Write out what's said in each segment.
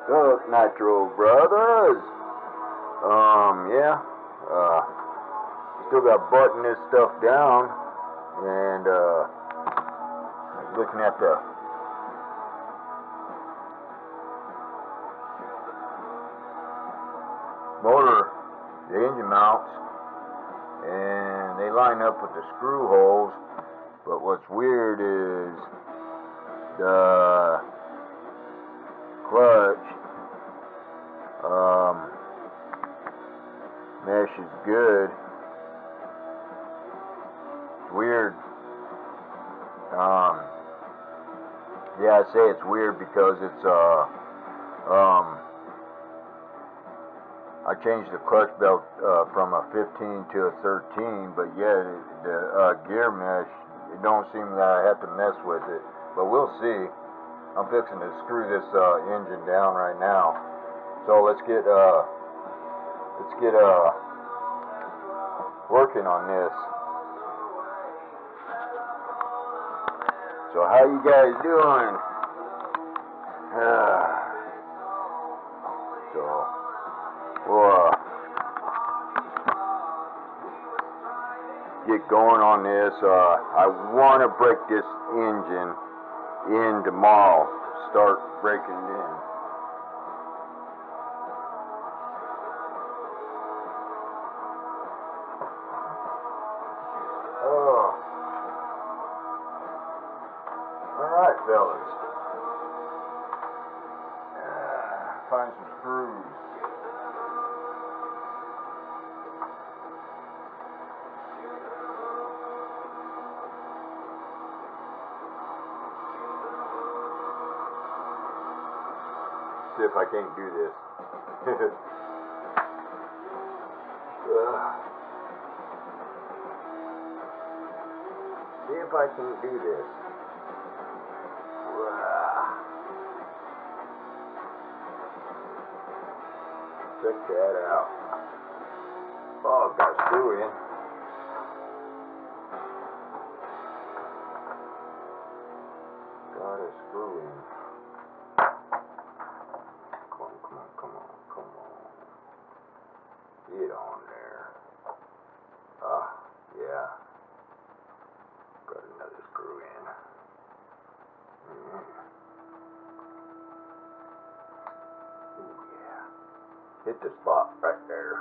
Look, Nitro Brothers. Yeah. Still got button this stuff down, and looking at the motor, the engine mounts, and they line up with the screw holes. But what's weird is the clutch mesh is good. It's weird. Yeah, I say it's weird because it's I changed the clutch belt from a 15 to a 13, but yet the gear mesh, it don't seem that I have to mess with it. But we'll see. I'm fixing to screw this engine down right now. So let's get working on this. So how you guys doing? So we'll get going on this. I want to break this engine in tomorrow. Start breaking it in. Alright, fellas. Find some screws. See if I can't do this. See if I can do this. Check that out. Oh, I've got a screw in. Got a screw in. Come on. Get on there. Yeah. Got another screw in. Ooh, yeah. Hit the spot right there.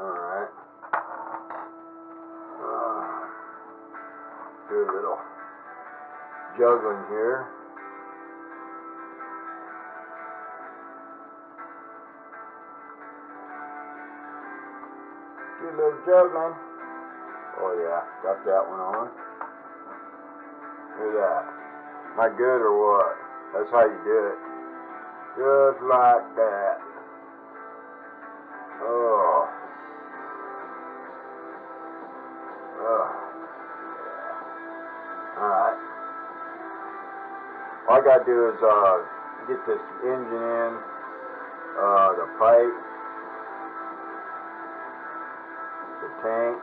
Alright. Do a little juggling here. Do a little juggling. Oh yeah, got that one on. Look at that. Am I good or what? That's how you do it. Just like that. Oh. Alright. All I gotta do is get this engine in, the pipe, the tank,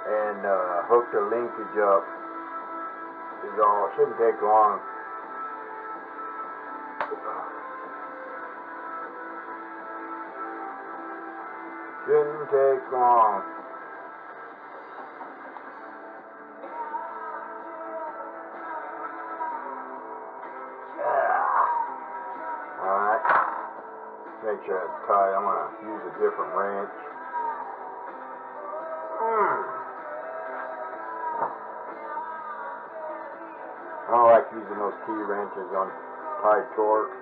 and hook the linkage up. Is all. It shouldn't take long. Shouldn't take long. Alright. Make sure it's tight. I'm going to use a different wrench. I don't like using those key wrenches on high torque.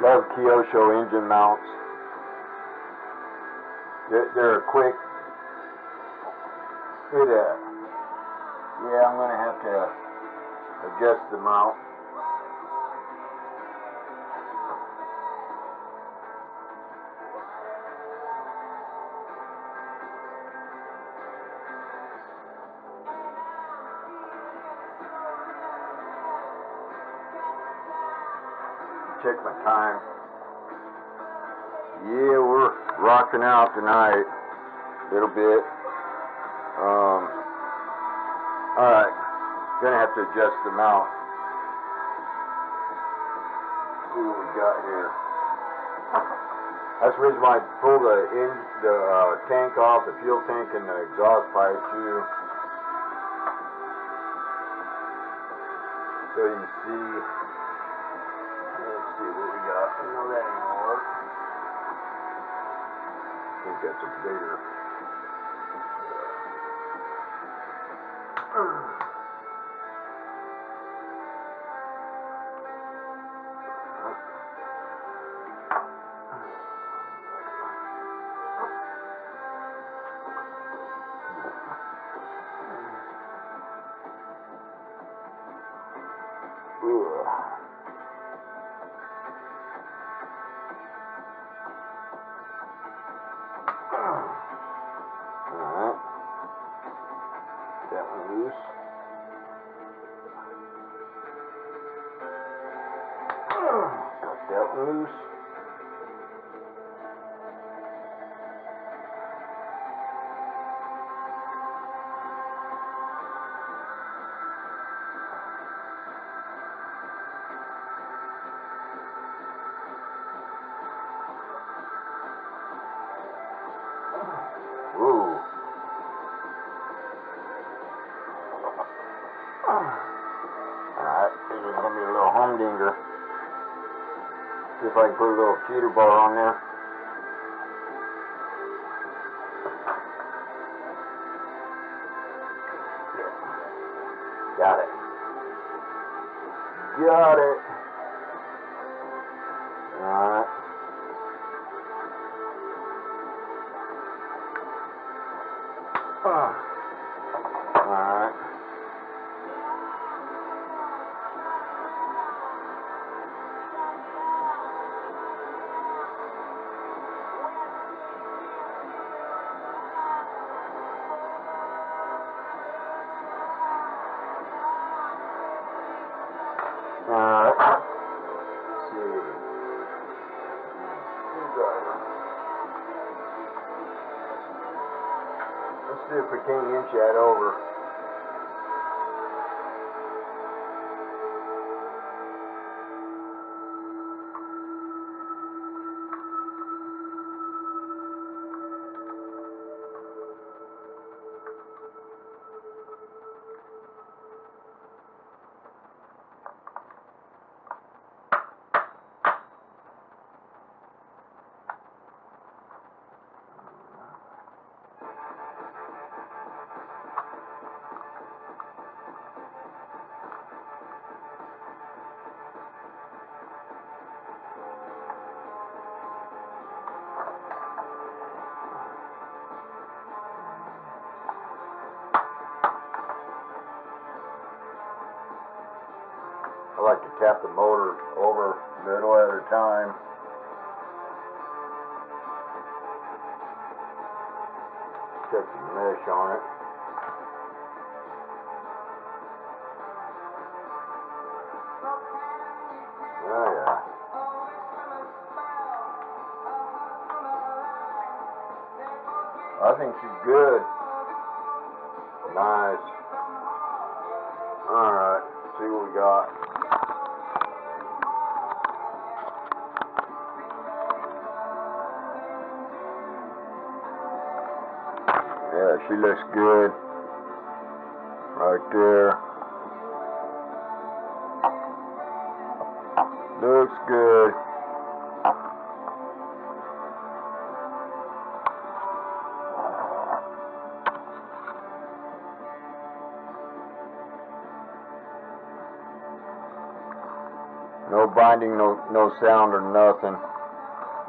Love Kyosho engine mounts. They're quick. Look at that. Yeah, I'm going to have to adjust the mount. check my time. Yeah, we're rocking out tonight a little bit. Alright, gonna have to adjust the mount. See what we got here. That's the reason why I pulled the tank off, the fuel tank and the exhaust pipe too. So you can see. Let's see what we got. I know that ain't gonna work. I think that's a bigger. Alright. That one loose. Got that one loose. Ooh. Alright, this is going to be a little humdinger. See if I can put a little cheater bar on there. Got it. Got it. Alright. Alright. Alright. Let's see. Let's see if we can't inch that over. I like to tap the motor over a little at a time. Check the mesh on it. Oh yeah. I think she's good. Nice. Alright, see what we got. Yeah, she looks good. Right there. Looks good. No binding, no sound or nothing.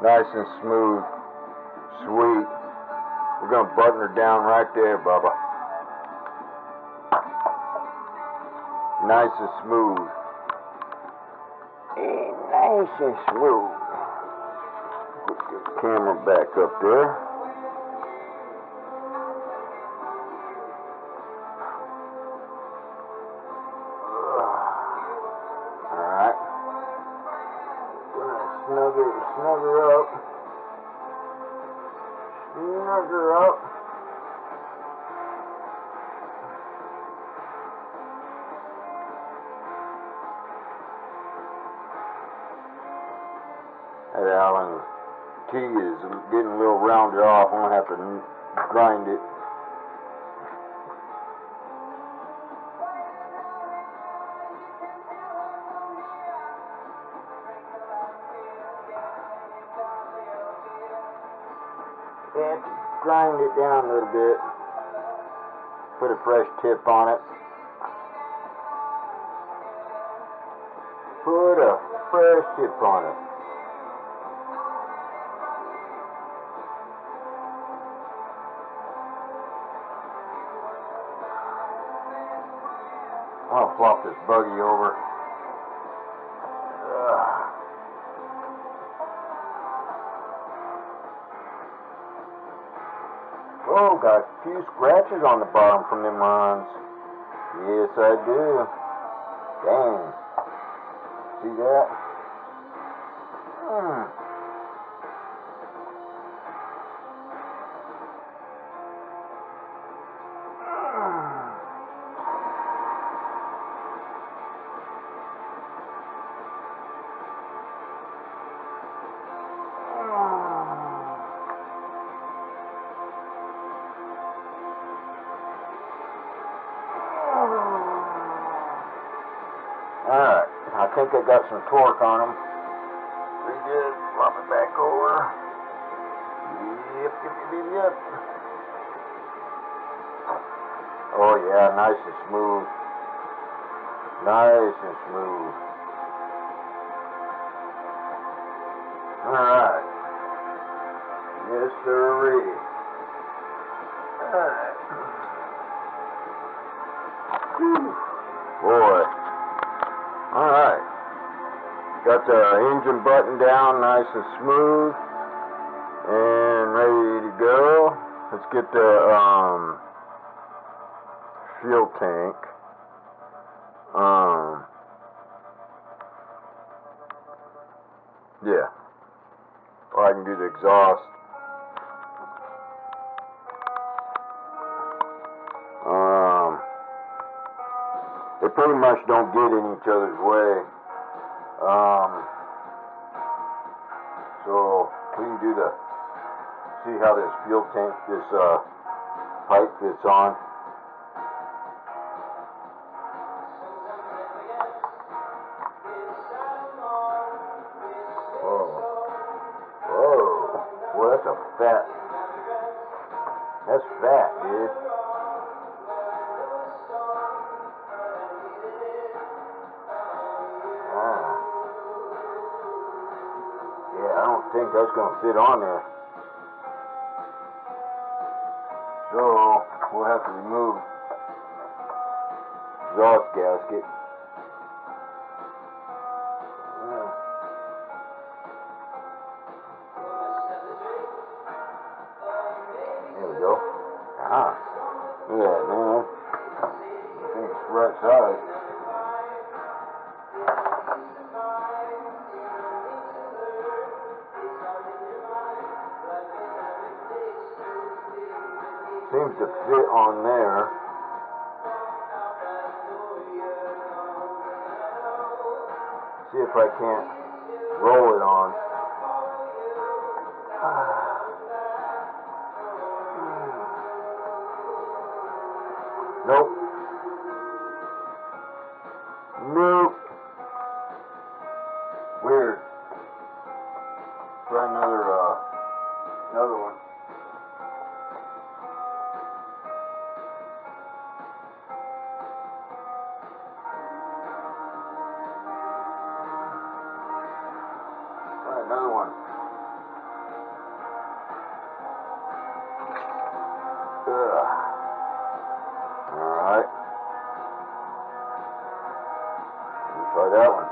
Nice and smooth. Sweet. We're going to button her down right there, Bubba. Nice and smooth. Nice and smooth. Put the camera back up there. Alright. snugger up. Snugger up. That Allen T is getting a little rounded off. I'm going to have to grind it. Have to grind it down a little bit. Put a fresh tip on it. Put a fresh tip on it. I'll flop this buggy over. Oh, got a few scratches on the bottom from them runs. Yes, I do. Dang. See that? Alright, I think I got some torque on them. Pretty good. Flop it back over. Yep. Oh yeah, nice and smooth. Nice and smooth. Alright. Yes, sirree. Alright. Boy. Alright. Got the engine button down nice and smooth and ready to go. Let's get the fuel tank. Yeah. Or I can do the exhaust. They pretty much don't get in each other's way. So we can do see how this fuel tank, this pipe fits on. Whoa, boy, that's fat, dude. I don't think that's going to fit on there. So, we'll have to remove exhaust gasket. There we go. Look at that, man. I think it's the right size. Seems to fit on there. See if I can't roll it on. Nope. Nope. Weird. Try another one. Another one. Alright. Try that one.